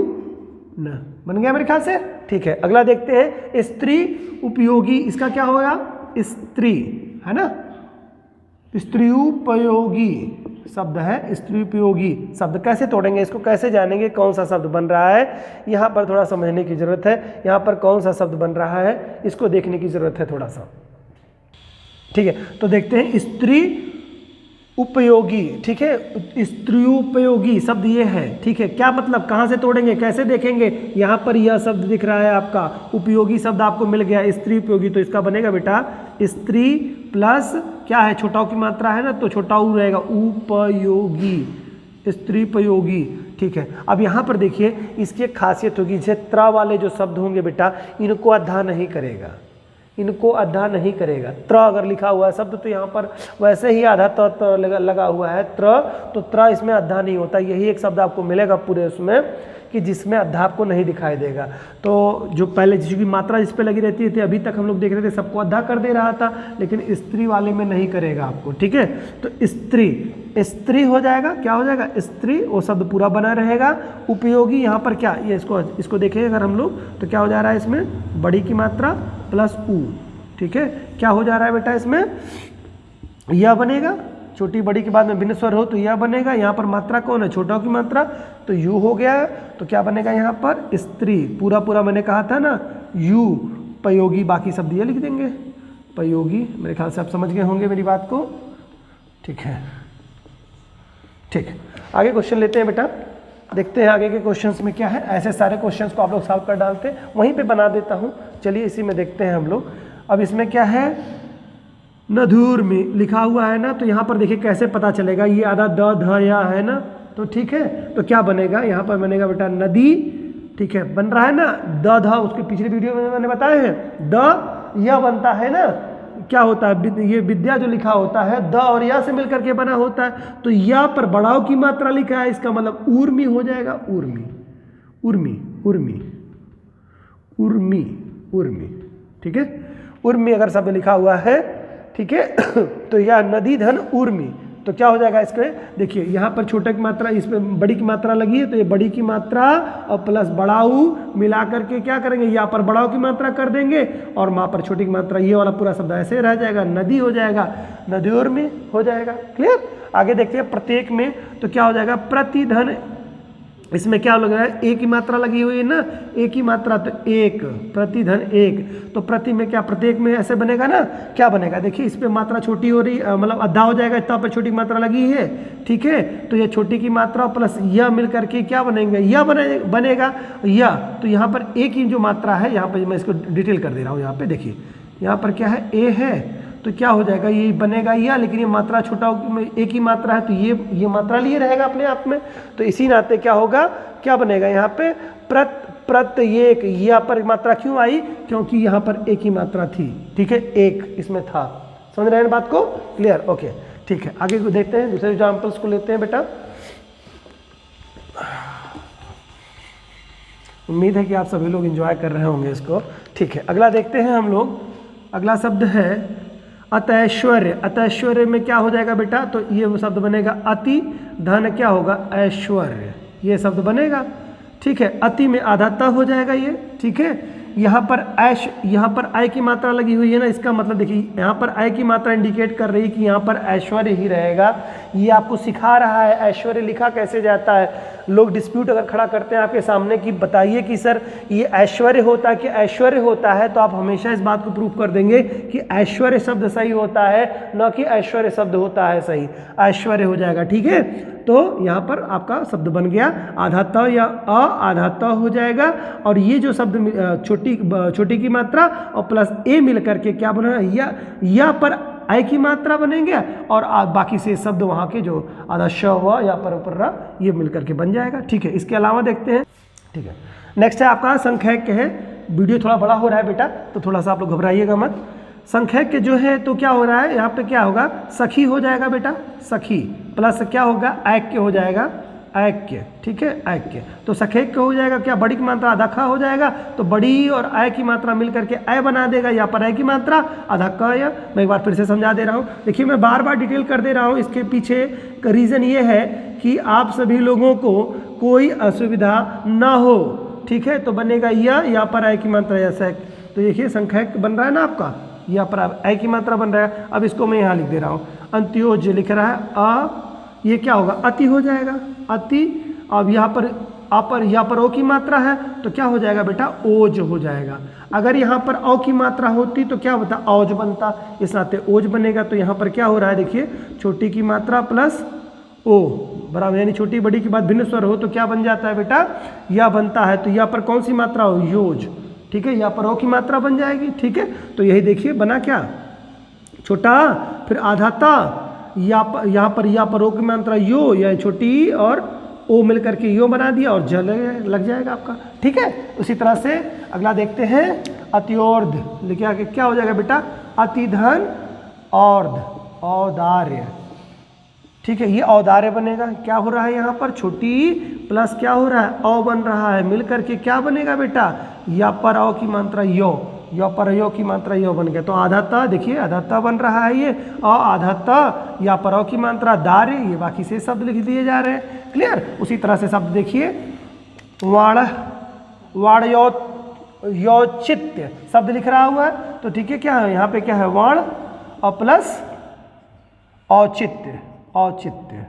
न बन गया मेरे ख्याल से, ठीक है। अगला देखते हैं स्त्री उपयोगी, इसका क्या होगा, स्त्री है ना, स्त्री उपयोगी शब्द है, स्त्री उपयोगी शब्द कैसे तोड़ेंगे, इसको कैसे जानेंगे कौन सा शब्द बन रहा है, यहाँ पर थोड़ा समझने की जरूरत है। यहाँ पर कौन सा शब्द बन रहा है इसको देखने की जरूरत है थोड़ा सा, ठीक है। तो देखते हैं स्त्री उपयोगी, ठीक है, स्त्रीउपयोगी शब्द ये है, ठीक है। क्या मतलब, कहाँ से तोड़ेंगे, कैसे देखेंगे, यहाँ पर यह शब्द दिख रहा है आपका, उपयोगी शब्द आपको मिल गया, स्त्री उपयोगी, तो इसका बनेगा बेटा स्त्री प्लस क्या है, छोटाऊ की मात्रा है ना, तो छोटाऊ रहेगा उपयोगी, स्त्रीपयोगी, ठीक है। अब यहाँ पर देखिए इसकी एक खासियत होगी, जैसे त्रा वाले जो शब्द होंगे बेटा इनको अद्धा नहीं करेगा, इनको आधा नहीं करेगा। त्र अगर लिखा हुआ है शब्द तो यहाँ पर वैसे ही आधा त लगा हुआ है त्र, तो त्र इसमें आधा नहीं होता। यही एक शब्द आपको मिलेगा पूरे उसमें कि जिसमें आधा आपको नहीं दिखाई देगा। तो जो पहले जिसकी मात्रा जिस पे लगी रहती थी, अभी तक हम लोग देख रहे थे सबको आधा कर दे रहा था, लेकिन स्त्री वाले में नहीं करेगा आपको, ठीक है। तो स्त्री, स्त्री हो जाएगा, क्या हो जाएगा, स्त्री, वो शब्द पूरा बना रहेगा। उपयोगी यहाँ पर क्या, ये इसको देखें अगर हम लोग तो क्या हो जा रहा है इसमें, बड़ी की मात्रा प्लस ऊ, ठीक है। क्या हो जा रहा है बेटा इसमें, यह बनेगा, छोटी बड़ी के बाद में भिन्न स्वर हो तो यह बनेगा। यहाँ पर मात्रा कौन है, छोटा की मात्रा, तो यू हो गया। तो क्या बनेगा यहाँ पर स्त्री, पूरा पूरा मैंने कहा था ना, यू पयोगी, बाकी शब्द ये लिख देंगे पयोगी। मेरे ख्याल से आप समझ गए होंगे मेरी बात को, ठीक है, ठीक। आगे क्वेश्चन लेते हैं बेटा, देखते हैं आगे के क्वेश्चंस में क्या है। ऐसे सारे क्वेश्चंस को आप लोग सॉल्व कर डालते हैं, वहीं पे बना देता हूँ, चलिए इसी में देखते हैं हम लोग। अब इसमें क्या है, नधूर में लिखा हुआ है ना, तो यहाँ पर देखिए कैसे पता चलेगा, ये आधा द ध या है ना, तो ठीक है। तो क्या बनेगा यहाँ पर, बनेगा बेटा नदी, ठीक है, बन रहा है ना, द ध, उसके पिछले वीडियो में मैंने बताया है, द या बनता है ना, क्या होता है, ये विद्या जो लिखा होता है द और या से मिलकर के बना होता है। तो या पर बड़ाव की मात्रा लिखा है, इसका मतलब उर्मी हो जाएगा, उर्मी, उर्मी, उर्मी, उर्मी, उर्मी, ठीक है। उर्मी अगर शब्द लिखा हुआ है, ठीक है, तो यह नदी धन उर्मी, तो क्या हो जाएगा इसके, देखिए यहाँ पर छोटे की मात्रा, इसमें बड़ी की मात्रा लगी है, तो ये बड़ी की मात्रा और प्लस बड़ाऊ मिला करके क्या करेंगे, यहाँ पर बड़ाऊ की मात्रा कर देंगे और वहाँ पर छोटी की मात्रा, ये वाला पूरा शब्द ऐसे रह जाएगा, नदी हो जाएगा, नदी उर्मी हो जाएगा। क्लियर। आगे देखते हैं प्रत्येक में, तो क्या हो जाएगा, प्रतिधन, इसमें क्या लग रहा है, एक ही मात्रा लगी हुई है ना, एक ही मात्रा, तो एक, प्रतिधन एक, तो प्रति में क्या, प्रत्येक में ऐसे बनेगा ना, क्या बनेगा, देखिए इस पे मात्रा छोटी हो रही, मतलब आधा हो जाएगा, इतना पर छोटी मात्रा लगी है, ठीक है। तो ये छोटी की मात्रा प्लस यह मिल करके क्या बनेंगे, यह बनेगा यह। तो यहाँ पर एक ही जो मात्रा है, यहाँ पर मैं इसको डिटेल कर दे रहा हूँ, यहाँ पे देखिए, यहाँ पर क्या है, ए है, तो क्या हो जाएगा, ये बनेगा यह, लेकिन ये मात्रा छोटा एक ही मात्रा है, तो ये मात्रा लिए रहेगा अपने आप में। तो इसी नाते क्या होगा, क्या बनेगा यहाँ पे, प्रत्येक, यहाँ पर मात्रा क्यों आई, क्योंकि यहाँ पर एक ही मात्रा थी, ठीक है, एक इसमें था। समझ रहे हैं बात को, क्लियर, ओके, ठीक है। आगे को देखते हैं, दूसरे एग्जाम्पल्स को लेते हैं बेटा। उम्मीद है कि आप सभी लोग एंजॉय कर रहे होंगे इसको, ठीक है। अगला देखते हैं हम लोग, अगला शब्द है अतैश्वर्य। अतैश्वर्य में क्या हो जाएगा बेटा, तो ये शब्द बनेगा अति धन क्या होगा, ऐश्वर्य, ये शब्द बनेगा, ठीक है। अति में आधा त हो जाएगा ये, ठीक है। यहाँ पर ऐश, यहाँ पर आय की मात्रा लगी हुई है ना, इसका मतलब देखिए यहाँ पर आय की मात्रा इंडिकेट कर रही है कि यहाँ पर ऐश्वर्य ही रहेगा। ये आपको सिखा रहा है ऐश्वर्य लिखा कैसे जाता है। लोग डिस्प्यूट अगर खड़ा करते हैं आपके सामने कि बताइए कि सर ये ऐश्वर्य होता है कि ऐश्वर्य होता है, तो आप हमेशा इस बात को प्रूव कर देंगे कि ऐश्वर्य शब्द सही होता है, न कि ऐश्वर्य शब्द होता है सही, ऐश्वर्य हो जाएगा, ठीक है। तो यहाँ पर आपका शब्द बन गया आधा त या अ आधा त हो जाएगा, और ये जो शब्द छोटी की मात्रा और प्लस ए मिल करके क्या बना, या पर आई की मात्रा बनेंगे, और बाकी से शब्द वहाँ के जो आधा श व या पर ऊपर रा, ये मिल करके बन जाएगा, ठीक है। इसके अलावा देखते हैं, ठीक है। नेक्स्ट है आपका संख्यक है। वीडियो थोड़ा बड़ा हो रहा है बेटा, तो थोड़ा सा आप लोग घबराइएगा मत। संख्यक जो है तो क्या हो रहा है यहाँ पे, क्या होगा, सखी हो जाएगा बेटा, सखी प्लस क्या होगा, ऐक्य हो जाएगा, ऐक्य, ठीक है, ऐक्य। तो सखेक हो जाएगा क्या, बड़ी की मात्रा अधक्खा हो जाएगा, तो बड़ी और ऐ की मात्रा मिल करके ऐ बना देगा, यहाँ पर ऐ की मात्रा अधक्खा या। मैं एक बार फिर से समझा दे रहा हूँ, देखिए मैं बार बार डिटेल कर दे रहा हूँ, इसके पीछे का रीज़न ये है कि आप सभी लोगों को कोई असुविधा ना हो, ठीक है। तो बनेगा यहाँ पर ऐ की मात्रा या सैक, तो देखिए संख्यक बन रहा है ना आपका, यहाँ पर अब ऐ की मात्रा बन रहा है। अब इसको मैं यहाँ लिख दे रहा हूँ, अंत्योज लिख रहा है अ, ये क्या होगा, अति हो जाएगा, अति। अब यहाँ पर ओ की मात्रा है तो क्या हो जाएगा बेटा, ओज हो जाएगा। अगर यहाँ पर औ की मात्रा होती तो क्या होता, औज बनता, इस नाते ओज बनेगा। तो यहाँ पर क्या हो रहा है, देखिए छोटी की मात्रा प्लस ओ बराबर, यानी छोटी बड़ी के बाद भिन्न स्वर हो तो क्या बन जाता है बेटा, यह बनता है। तो यहाँ पर कौन सी मात्रा हो, योज, ठीक है, यहाँ पर ओ की मात्रा बन जाएगी, ठीक है। तो यही देखिए बना क्या, छोटा फिर आधाता, यहाँ पर ओ की मात्रा यो, या छोटी और ओ मिल करके यो बना दिया और जल लग जाएगा आपका, ठीक है। उसी तरह से अगला देखते हैं, अत्योर्ध लिखे आगे क्या हो जाएगा बेटा, अतिधन और्ध, औदार्य, ठीक है, ये औदार्य बनेगा। क्या हो रहा है यहाँ पर, छोटी प्लस क्या हो रहा है, औ बन रहा है, मिल करके क्या बनेगा बेटा, या पर औ की मात्रा यो, या पर यो की मात्रा यो बन गया। तो आधाता, देखिए आधाता बन रहा है ये, आधाता, या पर औ की मात्रा दार्य, ये बाकी से शब्द लिख दिए जा रहे हैं, क्लियर। उसी तरह से शब्द देखिए, वाण, वाणयोचित्य शब्द लिख रहा हुआ है, तो ठीक है, क्या है यहाँ पे, क्या है, वाण और प्लस औचित्य, औचित्य।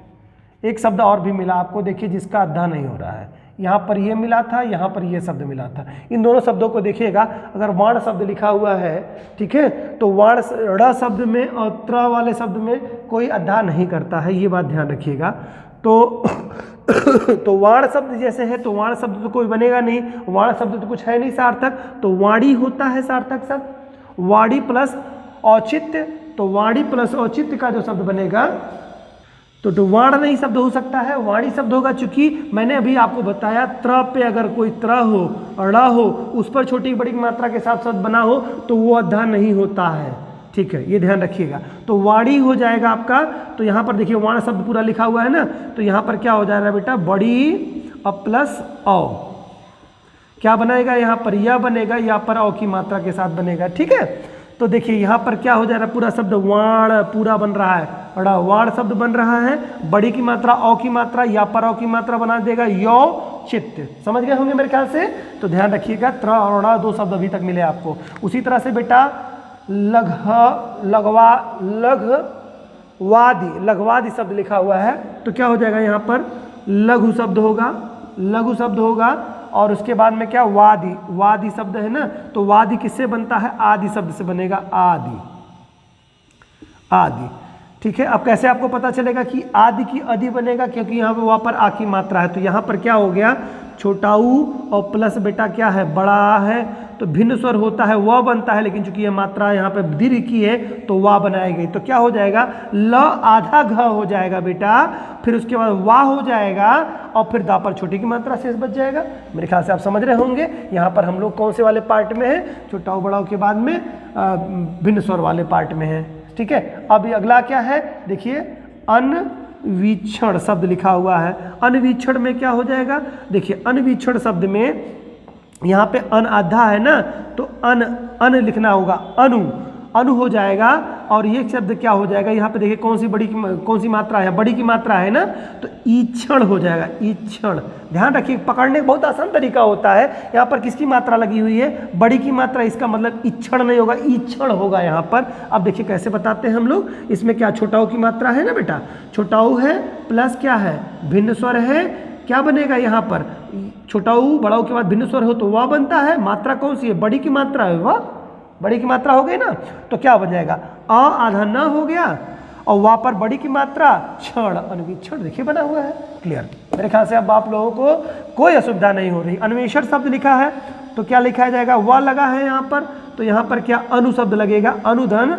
एक शब्द और भी मिला आपको, देखिए जिसका अद्धा नहीं हो रहा है, यहाँ पर ये मिला था, यहाँ पर ये शब्द मिला था। इन दोनों शब्दों को देखिएगा, अगर वाण शब्द लिखा हुआ है, ठीक है, तो वाण ड़ शब्द में और त्र वाले शब्द में कोई अद्धा नहीं करता है, ये बात ध्यान रखिएगा। तो वाण शब्द जैसे है, तो वाण शब्द तो कोई बनेगा नहीं, वाण शब्द तो कुछ है नहीं सार्थक, तो वाणी होता है सार्थक शब्द, वाणी प्लस औचित्य, तो वाणी प्लस औचित्य का जो शब्द बनेगा, तो वाण नहीं शब्द हो सकता है, वाणी शब्द होगा। चूंकि मैंने अभी आपको बताया, त्र पे अगर कोई त्र हो, अड़ा हो, उस पर छोटी बड़ी मात्रा के साथ शब्द बना हो तो वो अद्धा नहीं होता है, ठीक है, ये ध्यान रखिएगा। तो वाणी हो जाएगा आपका, तो यहाँ पर देखिए वाण शब्द पूरा लिखा हुआ है ना, तो यहाँ पर क्या हो जाएगा बेटा, बड़ी और प्लस औ, क्या बनाएगा यहाँ पर, यह बनेगा, या पर औ की मात्रा के साथ बनेगा, ठीक है। तो देखिए यहाँ पर क्या हो जा रहा है, पूरा शब्द वाण पूरा बन रहा है, बड़ा वाण शब्द बन रहा है, बड़ी की मात्रा औ की मात्रा, या पर औ की मात्रा बना देगा यो चित्त, समझ गए होंगे मेरे ख्याल से। तो ध्यान रखिएगा, त्र और ण दो शब्द अभी तक मिले आपको। उसी तरह से बेटा लघ, लघवादि, लघवादि शब्द लिखा हुआ है, तो क्या हो जाएगा यहाँ पर, लघु शब्द होगा, लघु शब्द होगा, और उसके बाद में क्या, वादि, वादि शब्द है ना, तो वादि किससे बनता है, आदि शब्द से बनेगा, आदि, आदि, ठीक है। अब कैसे आपको पता चलेगा कि आदि की अधि बनेगा, क्योंकि यहाँ पे वहाँ पर आ की मात्रा है, तो यहाँ पर क्या हो गया, छोटा ऊ और प्लस बेटा क्या है, बड़ा है, तो भिन्न स्वर होता है वह बनता है, लेकिन चूंकि ये मात्रा यहाँ पे दीर्घ की है तो वाह बनाई गई, तो क्या हो जाएगा, ल आधा घ हो जाएगा बेटा, फिर उसके बाद वाह हो जाएगा, और फिर दा पर छोटी की मात्रा शेष बच जाएगा। मेरे ख्याल से आप समझ रहे होंगे। यहाँ पर हम लोग कौन से वाले पार्ट में है, छोटा बड़ाओं के बाद में भिन्न स्वर वाले पार्ट में है, ठीक है। अब अगला क्या है, देखिए अनवीक्षण शब्द लिखा हुआ है, अनवीक्षण में क्या हो जाएगा, देखिए अनवीक्षण शब्द में यहाँ पे अन आधा है ना, तो अन लिखना होगा, अनु हो जाएगा, और ये शब्द क्या हो जाएगा, यहाँ पे देखिए कौन सी मात्रा है, बड़ी की मात्रा है ना, तो ईक्षण हो जाएगा, ईक्षण। ध्यान रखिए, पकड़ने का बहुत आसान तरीका होता है। यहाँ पर किसकी मात्रा लगी हुई है, बड़ी की मात्रा, इसका मतलब इक्षण नहीं होगा, ईक्षण होगा यहाँ पर। अब देखिए कैसे बताते हैं हम लोग, इसमें क्या छोटा ऊ की मात्रा है ना बेटा, छोटा ऊ है प्लस क्या है, भिन्न स्वर है, क्या बनेगा यहाँ पर, छोटा ऊ बड़ा ऊ के बाद भिन्न स्वर हो तो वह बनता है, मात्रा कौन सी है, बड़ी की मात्रा है, वह बड़ी की मात्रा हो गई ना, तो क्या बन जाएगा, अ आधा न हो गया, और वहाँ पर बड़ी की मात्रा क्षण, अन्वीक्षण देखिए बना हुआ है, क्लियर। मेरे ख्याल से अब आप लोगों को कोई असुविधा नहीं हो रही। अन्वेषण शब्द लिखा है तो क्या लिखा जाएगा, वह लगा है यहाँ पर, तो यहाँ पर क्या अनु शब्द लगेगा, अनुधन,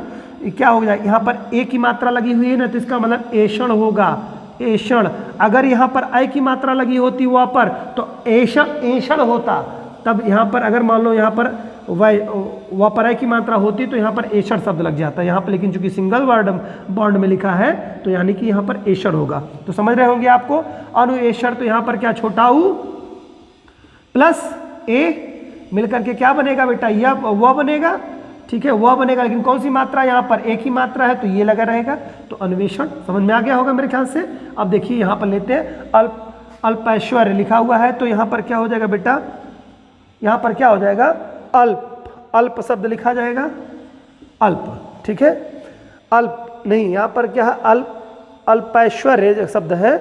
क्या हो जाएगा, यहाँ पर ए की मात्रा लगी हुई है ना, तो इसका मतलब ऐषण होगा, ऐषण। अगर यहाँ पर ऐ की मात्रा लगी होती वहाँ पर तो ऐषण होता, तब यहाँ पर अगर मान लो यहाँ पर व पर की मात्रा होती तो यहाँ पर एषर शब्द लग जाता है यहाँ पर, लेकिन चूंकि सिंगल वर्ड बॉन्ड में लिखा है तो यानी कि यहाँ पर एषर होगा। तो समझ रहे होंगे आपको, अनुएषर तो यहाँ पर क्या, छोटा ऊ प्लस ए मिलकर के क्या बनेगा बेटा, यह वह बनेगा, ठीक है, वह बनेगा, लेकिन कौन सी मात्रा, यहाँ पर एक ही मात्रा है तो ये लगा रहेगा। तो अन्वेषण समझ में आ गया होगा मेरे ख्याल से। अब देखिए यहाँ पर लेते हैं अल्पैश्वर्य लिखा हुआ है तो यहाँ पर क्या हो जाएगा बेटा, यहाँ पर क्या हो जाएगा, अल्प, अल्प शब्द लिखा जाएगा, अल्प, ठीक है, अल्प नहीं, यहाँ पर क्या है, अल्पैश्वर्य शब्द है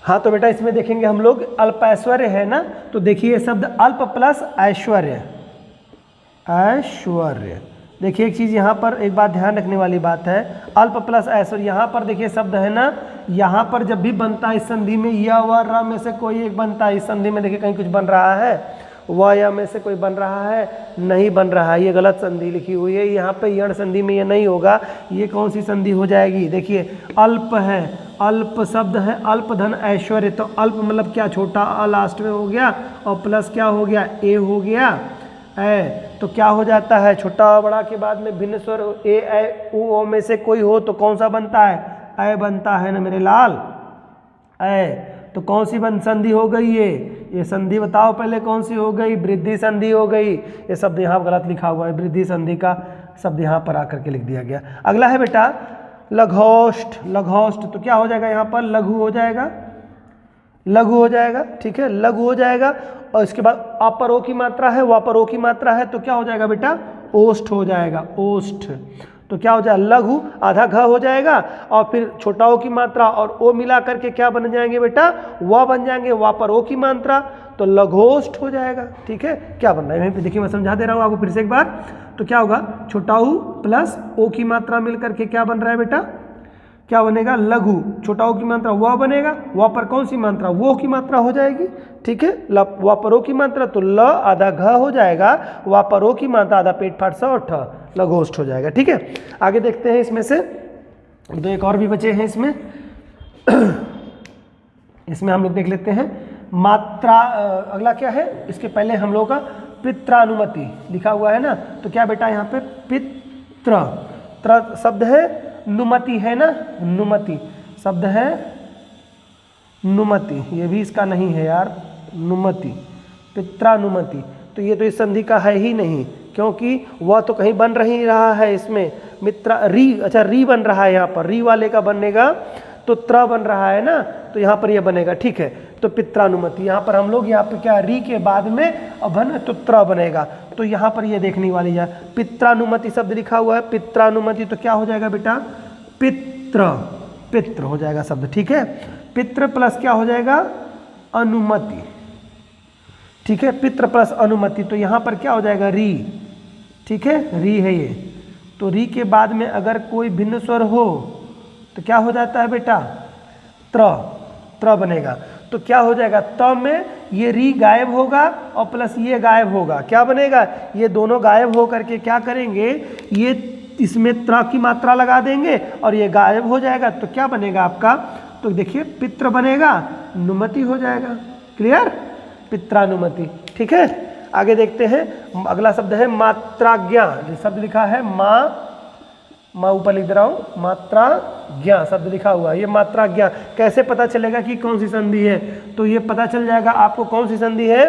हाँ तो बेटा इसमें देखेंगे हम लोग अल्पैश्वर्य है ना, तो देखिए शब्द अल्प प्लस ऐश्वर्य, ऐश्वर्य। देखिए एक चीज़ यहाँ पर एक बात ध्यान रखने वाली बात है, अल्प प्लस ऐश्वर्य, यहाँ पर देखिए शब्द है ना, यहाँ पर जब भी बनता है इस संधि में या व र में से कोई एक बनता है, इस संधि में देखिए कहीं कुछ बन रहा है, व या में से कोई बन रहा है, नहीं बन रहा है, ये गलत संधि लिखी हुई है, यहाँ पे यण संधि में ये नहीं होगा, ये कौन सी संधि हो जाएगी, देखिए अल्प है, अल्प शब्द है, अल्प धन ऐश्वर्य, तो अल्प मतलब क्या, छोटा अ लास्ट में हो गया और प्लस क्या हो गया, ए हो गया, ए तो क्या हो जाता है, छोटा बड़ा के बाद में भिन्न स्वर ए उ में से कोई हो तो कौन सा बनता है, ए बनता है ना मेरे लाल, ए तो कौन सी संधि हो गई ये संधि बताओ पहले कौन सी हो गई, वृद्धि संधि हो गई। ये शब्द यहाँ गलत लिखा हुआ है, वृद्धि संधि का शब्द यहाँ पर आकर के लिख दिया गया। अगला है बेटा लघोष्ठ, लघोष्ठ तो क्या हो जाएगा, यहाँ पर लघु हो जाएगा, लघु हो जाएगा, ठीक है, लघु हो जाएगा, और इसके बाद अपर ओ की मात्रा है, वापर ओ की मात्रा है तो क्या हो जाएगा बेटा, ओष्ठ हो जाएगा, ओष्ठ। तो क्या हो जाएगा, लघु आधा घ हो जाएगा और फिर छोटा ओ की मात्रा और ओ मिला करके क्या बन जाएंगे बेटा, व बन जाएंगे, वापर ओ की मात्रा तो लघोष्ठ हो जाएगा, ठीक है। क्या बन रहा है वहीं पे देखिए, मैं समझा दे रहा हूँ आपको फिर से एक बार। तो क्या होगा, छोटा ऊ प्लस ओ की मात्रा मिल करके क्या बन रहा है बेटा, क्या बनेगा, लघु, छोटा ओ की मात्रा वह बनेगा, वह पर कौन सी मात्रा, वो की मात्रा हो जाएगी, ठीक है, वापरो की मात्रा तो ल आधा घ हो जाएगा, वापरो की मात्रा आधा पेट फाट सा और ठ, लघोष्ठ हो जाएगा, ठीक है। आगे देखते हैं इसमें से दो एक और भी बचे हैं इसमें इसमें हम लोग देख लेते हैं मात्रा। अगला क्या है, इसके पहले हम लोग का पित्रानुमति लिखा हुआ है ना, तो क्या बेटा यहाँ पे पित्र, त्र शब्द है, नुमति है ना, नुमति शब्द है, नुमति, ये भी इसका नहीं है यार, नुमति, पित्रानुमति, तो ये तो इस संधि का है ही नहीं, क्योंकि वह तो कहीं बन रही रहा है इसमें, मित्रा री, अच्छा री बन रहा है यहाँ पर, री वाले का बनेगा तो त्र बन रहा है ना, तो यहाँ पर यह बनेगा, ठीक है। तो पित्रानुमति यहाँ पर हम लोग यहाँ पे क्या, री के बाद में अभन तो त्र बनेगा, तो यहाँ पर ये देखने वाली है, पित्रानुमति शब्द लिखा हुआ है, पित्रानुमति तो क्या हो जाएगा बेटा, पित्र, पित्र हो जाएगा शब्द, ठीक है। पित्र प्लस क्या हो जाएगा, अनुमति, ठीक है, पित्र प्लस अनुमति, तो यहाँ पर क्या हो जाएगा, री, ठीक है, री है ये, तो री के बाद में अगर कोई भिन्न स्वर हो तो क्या हो जाता है बेटा, त्र, त्र बनेगा, तो क्या हो जाएगा, त में ये री गायब होगा और प्लस ये गायब होगा, क्या बनेगा, ये दोनों गायब हो करके क्या करेंगे, ये इसमें त्र की मात्रा लगा देंगे और ये गायब हो जाएगा, तो क्या बनेगा आपका, तो देखिए पित्र बनेगा, नुमति हो जाएगा, क्लियर, पित्रानुमति, ठीक है। आगे देखते हैं, अगला शब्द है मात्राज्ञा, जो शब्द लिखा है माँ ऊपर लिख दे रहा हूँ, मात्राज्ञा शब्द लिखा हुआ है, ये मात्राज्ञा कैसे पता चलेगा कि कौन सी संधि है, तो ये पता चल जाएगा आपको कौन सी संधि है,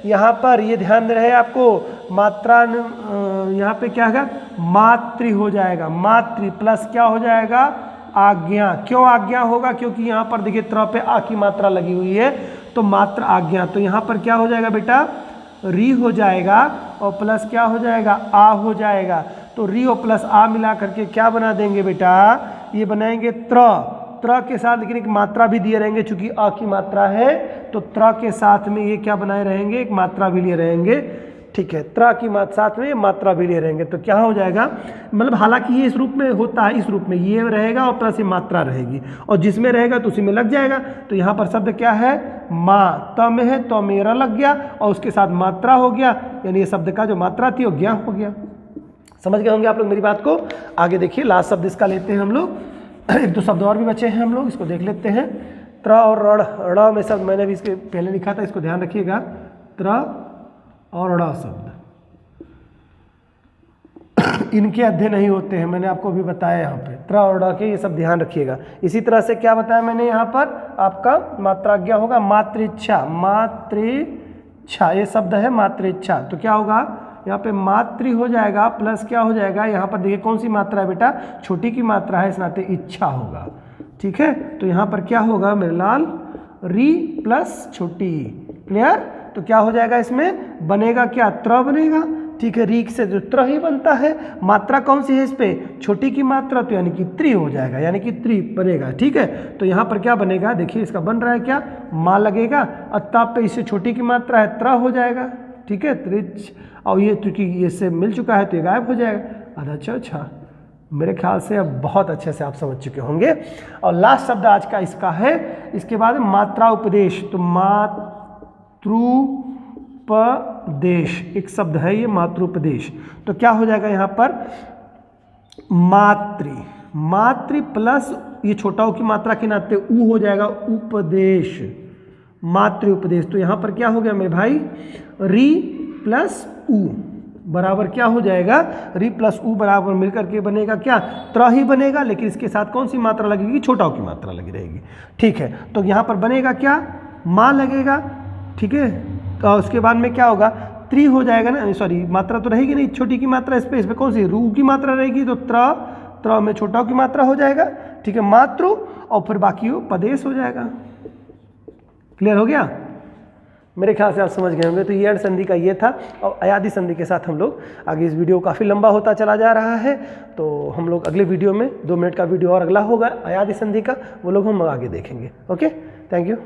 यहाँ पर ये ध्यान रहे आपको, मात्रा यहाँ पे क्या है, मातृ हो जाएगा, मातृ प्लस क्या हो जाएगा, आज्ञा, क्यों आज्ञा होगा, क्योंकि यहाँ पर देखिए त्र पे आ की मात्रा लगी हुई है, तो मात्र आज्ञा, तो यहाँ पर क्या हो जाएगा बेटा, री हो जाएगा और प्लस क्या हो जाएगा, आ हो जाएगा, तो री और प्लस आ मिला करके क्या बना देंगे बेटा, ये बनाएंगे त्र, त्र के साथ लेकिन एक मात्रा भी दिए रहेंगे, चूंकि अ की मात्रा है तो त्र के साथ में ये क्या बनाए रहेंगे, एक मात्रा भी लिए रहेंगे, ठीक है, त्र की साथ में ये मात्रा भी लिए रहेंगे, तो क्या हो जाएगा, मतलब हालांकि ये इस रूप में होता है, इस रूप में ये रहेगा और प्लस ये मात्रा रहेगी, और जिसमें रहेगा तो उसी में लग जाएगा, तो यहाँ पर शब्द क्या है, माँ, त में है तो मेरा लग गया और उसके साथ मात्रा हो गया, यानी ये शब्द का जो मात्रा थी वो ज्ञा हो गया। समझ गए होंगे आप लोग मेरी बात को। आगे देखिए लास्ट शब्द इसका लेते हैं हम लोग, एक दो शब्द और भी बचे हैं हम लोग, इसको देख लेते हैं। त्र और ड़ में शब्द मैंने भी इसके पहले लिखा था, इसको ध्यान रखिएगा। त्र और ड़ शब्द इनके अध्यय नहीं होते हैं, मैंने आपको अभी बताया यहाँ पे। त्र और ड़ के ये सब ध्यान रखिएगा। इसी तरह से क्या बताया मैंने यहाँ पर, आपका मात्राज्ञा होगा मातृच्छा। मातृच्छा ये शब्द है मातृच्छा, तो क्या होगा यहाँ पे मातृ हो जाएगा प्लस क्या हो जाएगा, यहाँ पर देखिए कौन सी मात्रा है बेटा, छोटी की मात्रा है, इस नाते इच्छा होगा। ठीक है, तो यहाँ पर क्या होगा मेरे लाल, री प्लस छोटी। क्लियर? तो क्या हो जाएगा, इसमें बनेगा क्या, त्र बनेगा। ठीक है, रीक से जो त्र ही बनता है, मात्रा कौन सी है इस पे, छोटी की मात्रा, तो यानी कि त्रि हो जाएगा, यानी कि त्रि बनेगा। ठीक है, तो यहाँ पर क्या बनेगा, देखिए इसका बन रहा है क्या, माँ लगेगा, अत्ताप पे इससे छोटी की मात्रा है, त्र हो जाएगा। ठीक है, त्रिच, और ये क्योंकि ये से मिल चुका है तो ये गायब हो जाएगा। अच्छा, मेरे ख्याल से अब बहुत अच्छे से आप समझ चुके होंगे। और लास्ट शब्द आज का इसका है, इसके बाद मात्रा उपदेश। तो मातृपदेश एक शब्द है ये, मातृपदेश। तो क्या हो जाएगा यहाँ पर, मातृ प्लस ये छोटा ऊ की मात्रा के नाते ऊ हो जाएगा, उपदेश, मातृ उपदेश। तो यहाँ पर क्या हो गया मेरे भाई, री प्लस ऊ बराबर क्या हो जाएगा, री प्लस ऊ बराबर मिलकर के बनेगा क्या, त्र ही बनेगा, लेकिन इसके साथ कौन सी मात्रा लगेगी, छोटा ऊ की मात्रा लगी रहेगी। ठीक है, तो यहाँ पर बनेगा क्या, माँ लगेगा। ठीक है, तो उसके बाद में क्या होगा, त्रि हो जाएगा ना, सॉरी मात्रा तो रहेगी नहीं, छोटी की मात्रा इस पे कौन सी, रू की मात्रा रहेगी, तो त्र में छोटा ऊ की मात्रा हो जाएगा। ठीक है, मातृ, और फिर बाकी उपदेश हो जाएगा। क्लियर हो गया? मेरे ख्याल से आप समझ गए होंगे। तो ये अण संधि का ये था, और अयादि संधि के साथ हम लोग आगे, इस वीडियो काफ़ी लंबा होता चला जा रहा है, तो हम लोग अगले वीडियो में 2 मिनट का वीडियो और अगला होगा अयादि संधि का, वो लोग हम आगे देखेंगे। Okay, thank you.